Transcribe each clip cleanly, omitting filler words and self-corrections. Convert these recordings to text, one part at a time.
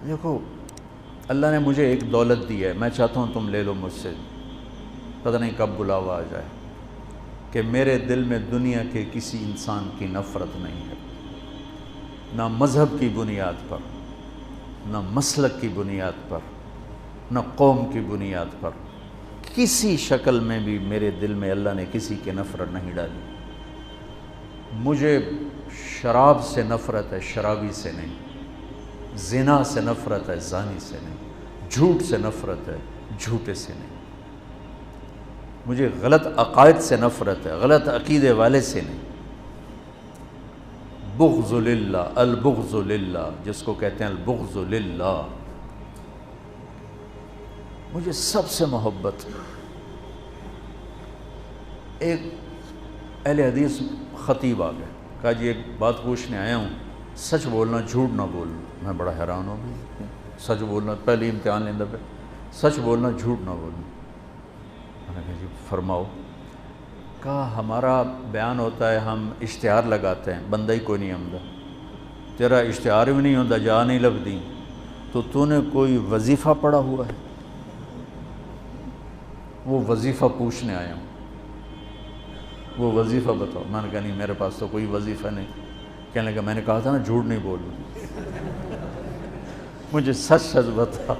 دیکھو اللہ نے مجھے ایک دولت دی ہے، میں چاہتا ہوں تم لے لو مجھ سے، پتہ نہیں کب بلاوا آ جائے، کہ میرے دل میں دنیا کے کسی انسان کی نفرت نہیں ہے، نہ مذہب کی بنیاد پر، نہ مسلک کی بنیاد پر، نہ قوم کی بنیاد پر، کسی شکل میں بھی میرے دل میں اللہ نے کسی کی نفرت نہیں ڈالی۔ مجھے شراب سے نفرت ہے، شرابی سے نہیں، زنا سے نفرت ہے، زانی سے نہیں، جھوٹ سے نفرت ہے، جھوٹے سے نہیں، مجھے غلط عقائد سے نفرت ہے، غلط عقیدے والے سے نہیں۔ بغض للہ، البغض للہ، جس کو کہتے ہیں البغض للہ، مجھے سب سے محبت۔ ایک اہل حدیث خطیب آ گئے، کہا جی ایک بات پوچھنے آیا ہوں، سچ بولنا جھوٹ نہ بولنا۔ میں بڑا حیران ہو گیا، سچ بولنا، پہلی امتحان لیندہ پہ سچ بولنا جھوٹ نہ بولنا۔ میں نے کہا جی فرماؤ۔ کہا ہمارا بیان ہوتا ہے، ہم اشتہار لگاتے ہیں، بندہ ہی کوئی نہیں آمدہ، تیرا اشتہار بھی نہیں ہوتا، جا نہیں لبدی، تو نے کوئی وظیفہ پڑھا ہوا ہے؟ وہ وظیفہ پوچھنے آیا ہوں، وہ وظیفہ بتاؤ۔ میں نے کہا نہیں میرے پاس تو کوئی وظیفہ نہیں۔ کہنے لگا میں نے کہا تھا نا جھوٹ نہیں بولنا، مجھے سچ سچ بتا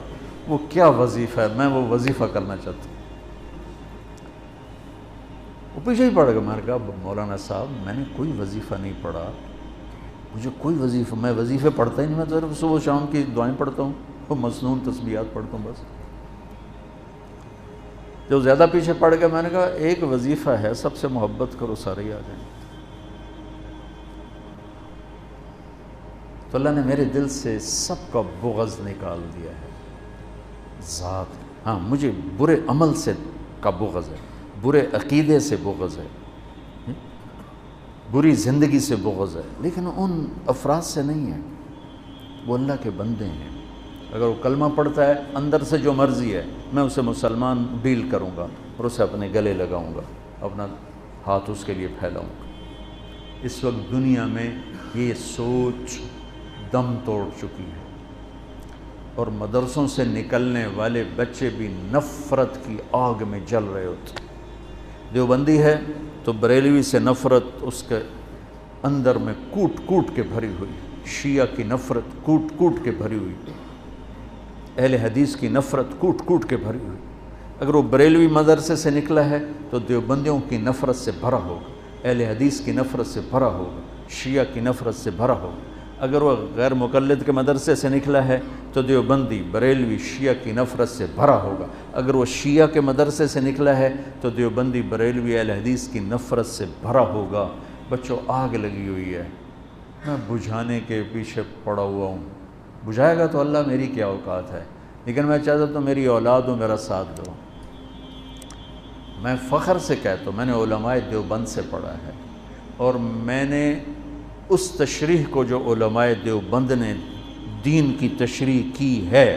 وہ کیا وظیفہ ہے، میں وہ وظیفہ کرنا چاہتا ہوں۔ وہ پیچھے ہی پڑ گیا۔ میں نے کہا مولانا صاحب میں نے کوئی وظیفہ نہیں پڑھا، مجھے کوئی وظیفہ، میں وظیفے پڑھتا ہی نہیں، میں تو صبح شام کی دعائیں پڑھتا ہوں، وہ مسنون تسبیحات پڑھتا ہوں بس۔ جو زیادہ پیچھے پڑ گیا میں نے کہا ایک وظیفہ ہے، سب سے محبت کرو سارے ہی آ جائیں۔ تو اللہ نے میرے دل سے سب کا بغض نکال دیا ہے۔ ذات، ہاں مجھے برے عمل سے کا بغض ہے، برے عقیدے سے بغض ہے، بری زندگی سے بغض ہے، لیکن ان افراد سے نہیں ہے۔ وہ اللہ کے بندے ہیں، اگر وہ کلمہ پڑھتا ہے اندر سے جو مرضی ہے، میں اسے مسلمان ڈیل کروں گا اور اسے اپنے گلے لگاؤں گا، اپنا ہاتھ اس کے لیے پھیلاؤں گا۔ اس وقت دنیا میں یہ سوچ دم توڑ چکی ہے، اور مدرسوں سے نکلنے والے بچے بھی نفرت کی آگ میں جل رہے ہوتے۔ دیوبندی ہے تو بریلوی سے نفرت اس کے اندر میں کوٹ کوٹ کے بھری ہوئی، شیعہ کی نفرت کوٹ کوٹ کے بھری ہوئی، اہل حدیث کی نفرت کوٹ کوٹ کے بھری ہوئی۔ اگر وہ بریلوی مدرسے سے نکلا ہے تو دیوبندیوں کی نفرت سے بھرا ہوگا، اہل حدیث کی نفرت سے بھرا ہوگا، شیعہ کی نفرت سے بھرا ہوگا۔ اگر وہ غیر مقلد کے مدرسے سے نکلا ہے تو دیوبندی بریلوی شیعہ کی نفرت سے بھرا ہوگا۔ اگر وہ شیعہ کے مدرسے سے نکلا ہے تو دیوبندی بریلوی اہل حدیث کی نفرت سے بھرا ہوگا۔ بچوں آگ لگی ہوئی ہے، میں بجھانے کے پیچھے پڑا ہوا ہوں، بجھائے گا تو اللہ، میری کیا اوقات ہے، لیکن میں چاہتا تو میری اولاد ہو میرا ساتھ دو۔ میں فخر سے کہتا ہوں میں نے علماء دیوبند سے پڑھا ہے، اور میں نے اس تشریح کو جو علماء دیوبند نے دین کی تشریح کی ہے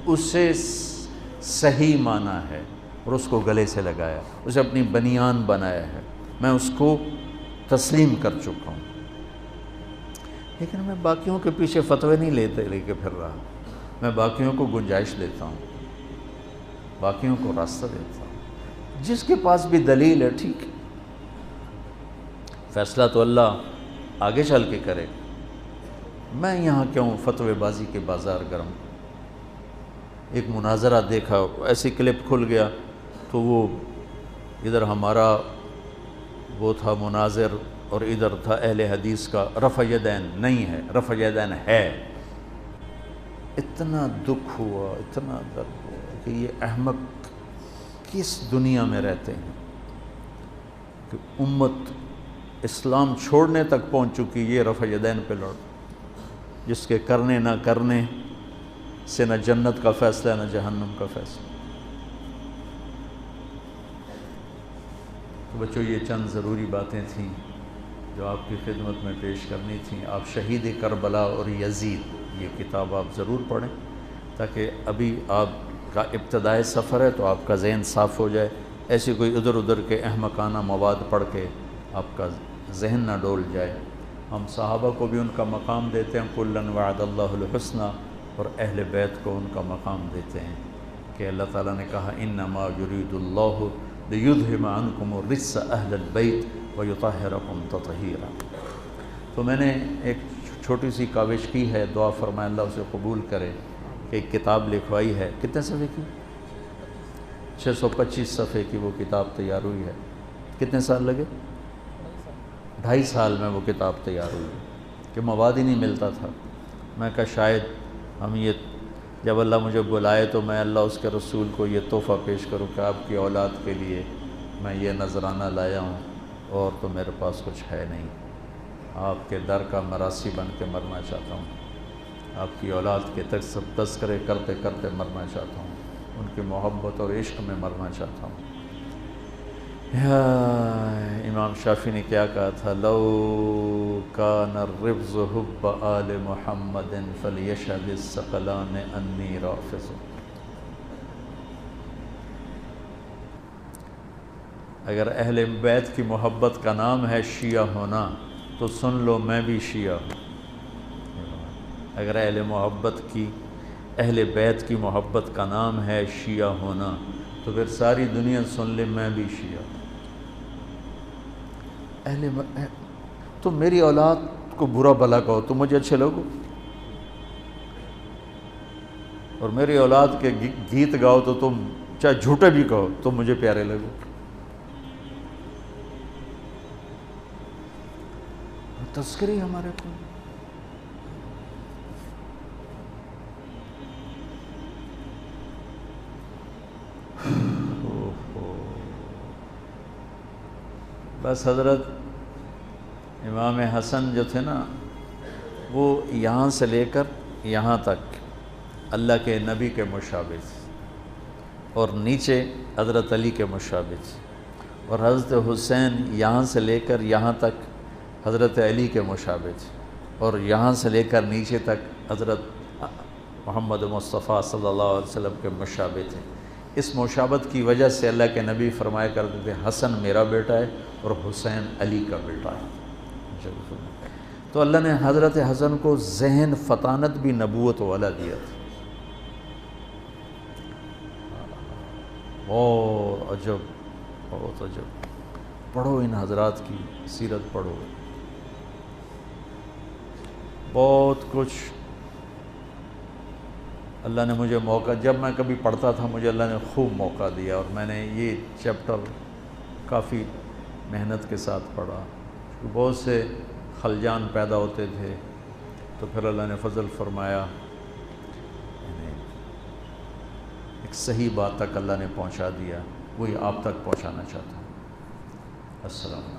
اسے صحیح مانا ہے اور اس کو گلے سے لگایا، اسے اپنی بنیان بنایا ہے، میں اس کو تسلیم کر چکا ہوں۔ لیکن میں باقیوں کے پیچھے فتوے نہیں لے کے پھر رہا، میں باقیوں کو گنجائش دیتا ہوں، باقیوں کو راستہ دیتا ہوں، جس کے پاس بھی دلیل ہے ٹھیک ہے، فیصلہ تو اللہ آگے چل کے کرے، میں یہاں کیوں فتوے بازی کے بازار گرم۔ ایک مناظرہ دیکھا، ایسی کلپ کھل گیا تو وہ ادھر ہمارا وہ تھا مناظر اور ادھر تھا اہل حدیث کا رفع یدین نہیں ہے، رفع یدین ہے۔ اتنا دکھ ہوا، اتنا درد ہوا کہ یہ احمق کس دنیا میں رہتے ہیں کہ امت اسلام چھوڑنے تک پہنچ چکی، یہ رفع یدین پہ لڑ، جس کے کرنے نہ کرنے سے نہ جنت کا فیصلہ نہ جہنم کا فیصلہ۔ تو بچوں یہ چند ضروری باتیں تھیں جو آپ کی خدمت میں پیش کرنی تھیں۔ آپ شہید کربلا اور یزید یہ کتاب آپ ضرور پڑھیں، تاکہ ابھی آپ کا ابتدائی سفر ہے تو آپ کا ذہن صاف ہو جائے، ایسی کوئی ادھر ادھر کے احمقانہ مواد پڑھ کے آپ کا ذہن نہ ڈول جائے۔ ہم صحابہ کو بھی ان کا مقام دیتے ہیں، کُلًا وعد اللہ الحسنى، اور اہل بیت کو ان کا مقام دیتے ہیں کہ اللہ تعالیٰ نے کہا انما یرید اللہ لیذہب عنکم الرجس اہل البیت ویطہرکم تطہیرا۔ تو میں نے ایک چھوٹی سی کاوش کی ہے، دعا فرمائے اللہ اسے قبول کرے، کہ ایک کتاب لکھوائی ہے، کتنے صفحے کی؟ 625 صفحے کی وہ کتاب تیار ہوئی ہے۔ کتنے سال لگے؟ 2.5 سال میں وہ کتاب تیار ہوئی کہ مواد ہی نہیں ملتا تھا۔ میں کہا شاید ہم یہ جب اللہ مجھے بلائے تو میں اللہ اس کے رسول کو یہ تحفہ پیش کروں کہ آپ کی اولاد کے لیے میں یہ نذرانہ لایا ہوں، اور تو میرے پاس کچھ ہے نہیں، آپ کے در کا مراسی بن کے مرنا چاہتا ہوں، آپ کی اولاد کے تذکرے کرتے کرتے مرنا چاہتا ہوں، ان کی محبت اور عشق میں مرنا چاہتا ہوں۔ امام شافعی نے کیا کہا تھا؟ لو کان الرفض حب آل محمد فلیشہد الثقلان انی رافض۔ اگر اہل بیت کی محبت کا نام ہے شیعہ ہونا تو سن لو میں بھی شیعہ ہوں۔ اگر اہل بیت کی محبت کا نام ہے شیعہ ہونا تو پھر ساری دنیا سن لے میں بھی شیعہ ہوں۔ تو میری اولاد کو برا بھلا کہو تو مجھے اچھے لوگو، اور میری اولاد کے گیت گاؤ تو تم چاہے جھوٹے بھی کہو تو مجھے پیارے لگو۔ تذکری ہمارے کو بس حضرت امام حسن جو تھے نا، وہ یہاں سے لے کر یہاں تک اللہ کے نبی کے مشابہ تھے، اور نیچے حضرت علی کے مشابہ تھے، اور حضرت حسین یہاں سے لے کر یہاں تک حضرت علی کے مشابہ تھے، اور یہاں سے لے کر نیچے تک حضرت محمد مصطفیٰ صلی اللہ علیہ وسلم کے مشابہ تھے۔ اس مشابہت کی وجہ سے اللہ کے نبی فرمایا کرتے تھے حسن میرا بیٹا ہے اور حسین علی کا بیٹا ہے۔ تو اللہ نے حضرت حسن کو ذہن فطانت بھی نبوت والا دیا تھا۔ بہت عجب، بہت عجب۔ پڑھو ان حضرات کی سیرت پڑھو، بہت کچھ اللہ نے مجھے موقع، جب میں کبھی پڑھتا تھا مجھے اللہ نے خوب موقع دیا، اور میں نے یہ چیپٹر کافی محنت کے ساتھ پڑھا۔ بہت سے خلجان پیدا ہوتے تھے تو پھر اللہ نے فضل فرمایا، ایک صحیح بات تک اللہ نے پہنچا دیا، وہی آپ تک پہنچانا چاہتا ہوں۔ السلام علیکم۔